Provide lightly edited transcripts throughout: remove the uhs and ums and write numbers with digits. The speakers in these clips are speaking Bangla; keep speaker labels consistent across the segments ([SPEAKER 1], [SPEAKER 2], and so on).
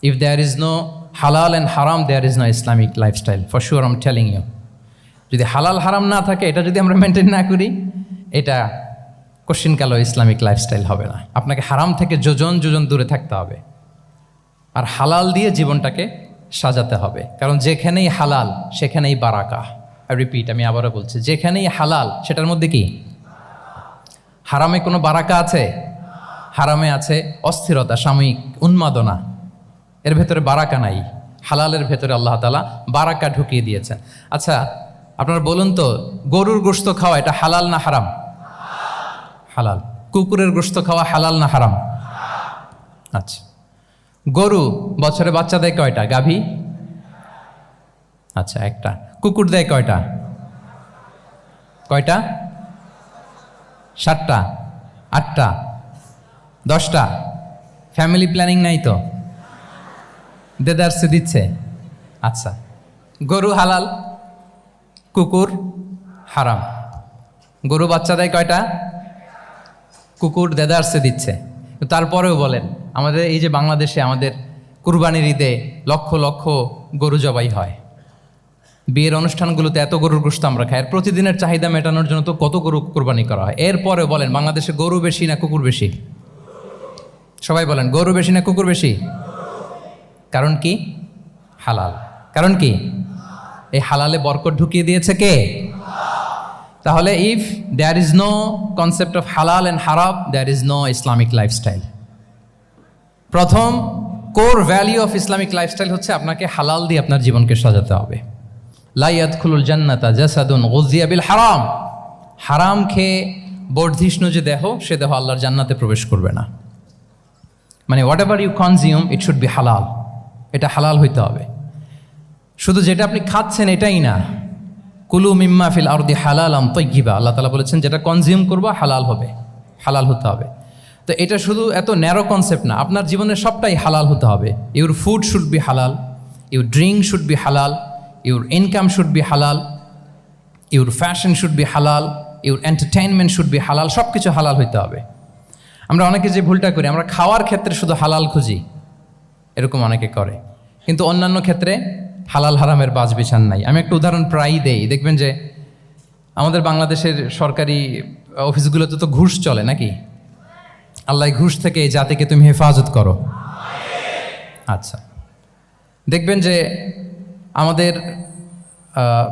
[SPEAKER 1] If there is no halal and haram, there is no Islamic lifestyle. For sure, I'm telling you. যদি হালাল হারাম না থাকে, এটা যদি আমরা মেনটেন না করি, এটা কোশ্চিনকালে ইসলামিক লাইফস্টাইল হবে না। আপনাকে হারাম থেকে যোজন যোজন দূরে থাকতে হবে, আর হালাল দিয়ে জীবনটাকে সাজাতে হবে। কারণ যেখানেই হালাল সেখানেই বারাকা। আই রিপিট, আমি আবারও বলছি, যেখানেই হালাল সেটার মধ্যে কি হারামে কোনো বারাকা আছে? হারামে আছে অস্থিরতা, সাময়িক উন্মাদনা, এর ভেতরে বারাকা নাই। হালালের ভেতরে আল্লাহ তাআলা বারাকা ঢুকিয়ে দিয়েছেন। আচ্ছা, আপনারা বলুন তো, গরুর গোশত খাওয়া এটা হালাল না হারাম? হালাল। কুকুরের গোশত খাওয়া হালাল না হারাম? আচ্ছা, গরু বছরে বাচ্চা দেয় কয়টা? গাভী? আচ্ছা, একটা। কুকুর দেয় কয়টা? কয়টা? 7টা, 8টা, 10টা? ফ্যামিলি প্ল্যানিং নাই তো? দেদারসে দিচ্ছে। আচ্ছা, গরু হালাল, কুকুর হারাম। গরু বাচ্চা দেয় কয়টা? কুকুর দেদারসে দিচ্ছে। তারপরেও বলেন, আমাদের এই যে বাংলাদেশে আমাদের কুরবানির ঈদে লক্ষ লক্ষ গরু জবাই হয়, বিয়ের অনুষ্ঠানগুলোতে এত গরুর গোশত আমরা খাই, আর প্রতিদিনের চাহিদা মেটানোর জন্য তো কত গরু কোরবানি করা হয়। এরপরেও বলেন, বাংলাদেশে গরু বেশি না কুকুর বেশি? সবাই বলেন, গরু বেশি না কুকুর বেশি? কারণ কি? হালাল। কারণ কি? এই হালালে বরকত ঢুকিয়ে দিয়েছে কে? তাহলে if there is no concept of halal and haram, there is no Islamic lifestyle. প্রথম core value of Islamic lifestyle হচ্ছে আপনাকে হালাল দিয়ে আপনার জীবনকে সাজাতে হবে। লা ইয়াদখুলুল জান্নাতা জাসাদুন গুযিয়া বিল হারাম। হারাম খেয়ে বর্ধিষ্ণু যে দেহ, সে দেহ আল্লাহর জান্নাতে প্রবেশ করবে না। মানে whatever you consume, it should be halal. এটা হালাল হইতে হবে। শুধু যেটা আপনি খাচ্ছেন এটাই না, কুলু মিম্মা ফিল আরদি হালালাম তাইয়্যিবা, আল্লাহ তাআলা বলেছেন যেটা কনজিউম করবা হালাল হবে, হালাল হতে হবে। তো এটা শুধু এত ন্যারো কনসেপ্ট না, আপনার জীবনের সবটাই হালাল হতে হবে। ইউর ফুড শুড বি হালাল, ইউর ড্রিঙ্ক শুড বি হালাল, ইউর ইনকাম শুড বি হালাল, ইউর ফ্যাশন শুড বি হালাল, ইউর এন্টারটেইনমেন্ট শুড বি হালাল। সব কিছু হালাল হইতে হবে। আমরা অনেকে যে ভুলটা করি, আমরা খাওয়ার ক্ষেত্রে শুধু হালাল খুঁজি, এরকম অনেকে করে, কিন্তু অন্যান্য ক্ষেত্রে হালাল হারামের বাজ বিছান নাই। আমি একটা উদাহরণ প্রায়ই দেই, দেখবেন যে আমাদের বাংলাদেশের সরকারি অফিসগুলোতে তো ঘুষ চলে নাকি? আল্লাহ ঘুষ থেকে এই জাতিকে তুমি হেফাজত করো। আচ্ছা, দেখবেন যে আমাদের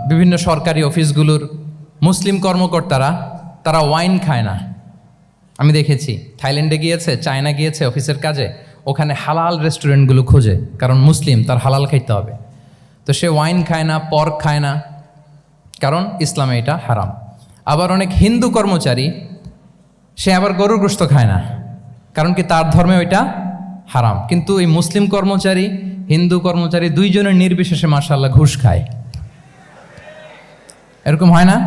[SPEAKER 1] বিভিন্ন সরকারি অফিসগুলোর মুসলিম কর্মকর্তারা, তারা ওয়াইন খায় না। আমি দেখেছি, থাইল্যান্ডে গিয়েছে, চায়না গিয়েছে অফিসের কাজে, ওখানে হালাল রেস্টুরেন্টগুলো খোঁজে, কারণ মুসলিম, তার হালাল খাইতে হবে। তো সে ওয়াইন খায় না, পর্ক খায় না, কারণ ইসলামে এটা হারাম। আবার অনেক হিন্দু কর্মচারী, সে আবার গরুর গোশত খায় না, কারণ কি তার ধর্মে ওইটা হারাম। কিন্তু এই মুসলিম কর্মচারী, হিন্দু কর্মচারী, দুইজনের নির্বিশেষে মাশাআল্লাহ ঘুষ খায়। এরকম হয় না?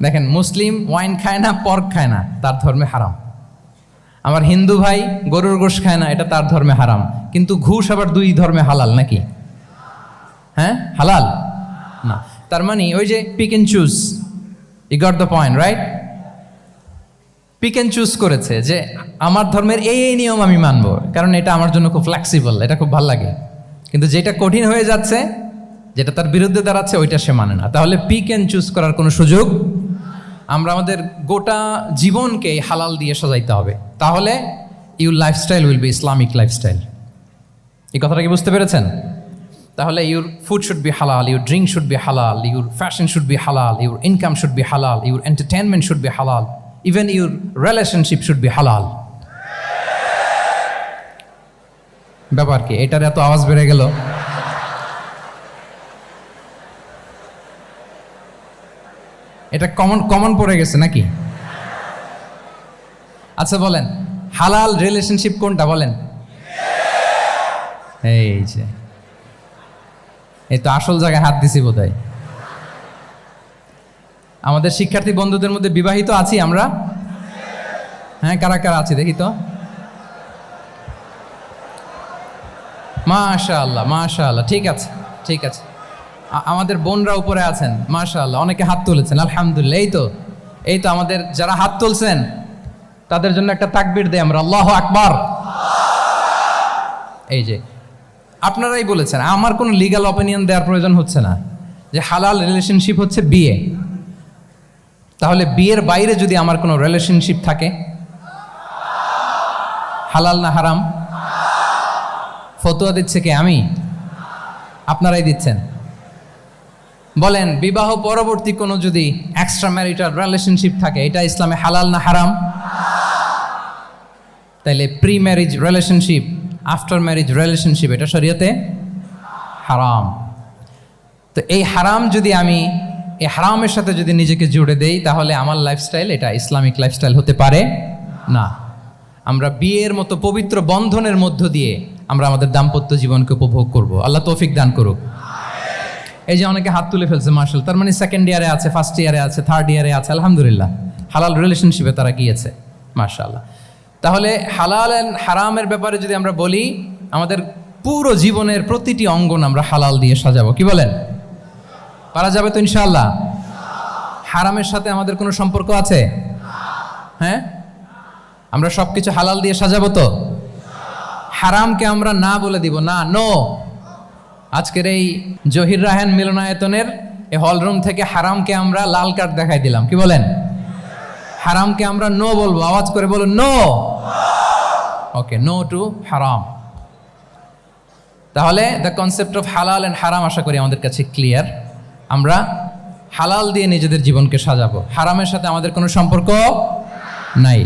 [SPEAKER 1] দেখেন, মুসলিম ওয়াইন খায় না, পর্ক খায় না, তার ধর্মে হারাম। আমার হিন্দু ভাই গরুর গোশ খায় না, এটা তার ধর্মে হারাম। কিন্তু ঘুষ আবার দুই ধর্মে হালাল নাকি? হ্যাঁ, হালাল না। তার মানে ওই যে pick and choose, you got the point, right? Pick and choose করেছে যে আমার ধর্মের এই এই নিয়ম আমি মানব, কারণ এটা আমার জন্য খুব ফ্লেক্সিবল, এটা খুব ভালো লাগে। কিন্তু যেটা কঠিন হয়ে যাচ্ছে, যেটা তার বিরুদ্ধে দাঁড়াচ্ছে, ওইটা সে মানে না। তাহলে পিক অ্যান্ড চুজ করার কোনো সুযোগ, আমরা আমাদের গোটা জীবনকে হালাল দিয়ে সাজাইতে হবে। তাহলে your lifestyle will be Islamic lifestyle. এই কথাটা কি বুঝতে পেরেছেন? তাহলে ইউর ফুড শুড বি হালাল, ইউর ড্রিঙ্ক শুড বি হালাল, ইউর ফ্যাশন শুড বি হালাল, ইউর ইনকাম শুড বি হালাল, ইউর এন্টারটেনমেন্ট শুড বি হালাল, even your relationship should be হালাল। ব্যাপার কি? এটার এত আওয়াজ বেড়ে গেল। এটা কমন পড়ে গেছে নাকি? আচ্ছা বলেন, হালাল রিলেশনশিপ কোনটা বলেন? এই যে, এই তো আসল জায়গায় হাত দিছি বোধহয়। আমাদের শিক্ষার্থী বন্ধুদের মধ্যে বিবাহিত আছি আমরা? হ্যাঁ, কারা কারা আছি দেখি তো। মাশাআল্লাহ, মাশাআল্লাহ, ঠিক আছে, ঠিক আছে। আমাদের বোনরা উপরে আছেন, মাশাআল্লাহ, অনেকে হাত তুলেছেন, আলহামদুলিল্লাহ। এই তো আমাদের যারা হাত তুলছেন তাদের জন্য একটা তাকবীর দেই আমরা, আল্লাহু আকবার। এই যে আপনারাই বলেছেন, আমার কোনো লিগ্যাল অপিনিয়ন দেওয়ার প্রয়োজন হচ্ছে না, যে হালাল রিলেশনশিপ হচ্ছে বিয়ে। তাহলে বিয়ের বাইরে যদি আমার কোনো রিলেশনশিপ থাকে, হালাল না হারাম? ফতোয়া দিচ্ছে কে? আমি? আপনারাই দিচ্ছেন। বলেন, বিবাহ পরবর্তী কোনো যদি এক্সট্রা ম্যারিটাল রিলেশনশিপ থাকে, এটা ইসলামে হালাল না হারাম? তাইলে pre marriage relationship, after marriage relationship, এটা শরীয়তে হারাম। তো এই হারাম যদি আমি এই হারামের সাথে যদি নিজেকে জুড়ে দেই, তাহলে আমার লাইফস্টাইল এটা ইসলামিক লাইফস্টাইল হতে পারে না। আমরা বিয়ের মতো পবিত্র বন্ধনের মধ্য দিয়ে আমরা আমাদের দাম্পত্য জীবনকে উপভোগ করব। আল্লাহ তৌফিক দান করুক। এই যে অনেকে হাত তুলে ফেলছে মার্শাল, তার মানে সেকেন্ড ইয়ারে আছে, ফার্স্ট ইয়ারে আছে, থার্ড ইয়ারে আছে, আলহামদুলিল্লাহ হালাল রিলেশনশিপে তারা গিয়েছে, মাশাআল্লাহ। তাহলে হালাল এন্ড হারামের ব্যাপারে যদি আমরা বলি, আমাদের পুরো জীবনের প্রতিটি অঙ্গন আমরা হালাল দিয়ে সাজাবো। কি বলেন? পারা যাবে তো ইনশাআল্লাহ? হারামের সাথে আমাদের কোনো সম্পর্ক আছে? হ্যাঁ, আমরা সবকিছু হালাল দিয়ে সাজাবো তো? হারামকে আমরা না বলে দিব না, নো। আজকের এই জহির রায়হান মিলনায়তনের এই হলরুম থেকে হারামকে আমরা লাল কার্ড দেখাই দিলাম। কি বলেন? হারামকে আমরা নো বলবো, আওয়াজ করে বলুন নো। ওকে, নো টু হারাম। তাহলে দ্য কনসেপ্ট অফ হালাল এন্ড হারাম আশা করি আমাদের কাছে ক্লিয়ার। আমরা হালাল দিয়ে নিজেদের জীবনকে সাজাবো, হারামের সাথে আমাদের কোনো সম্পর্ক নাই।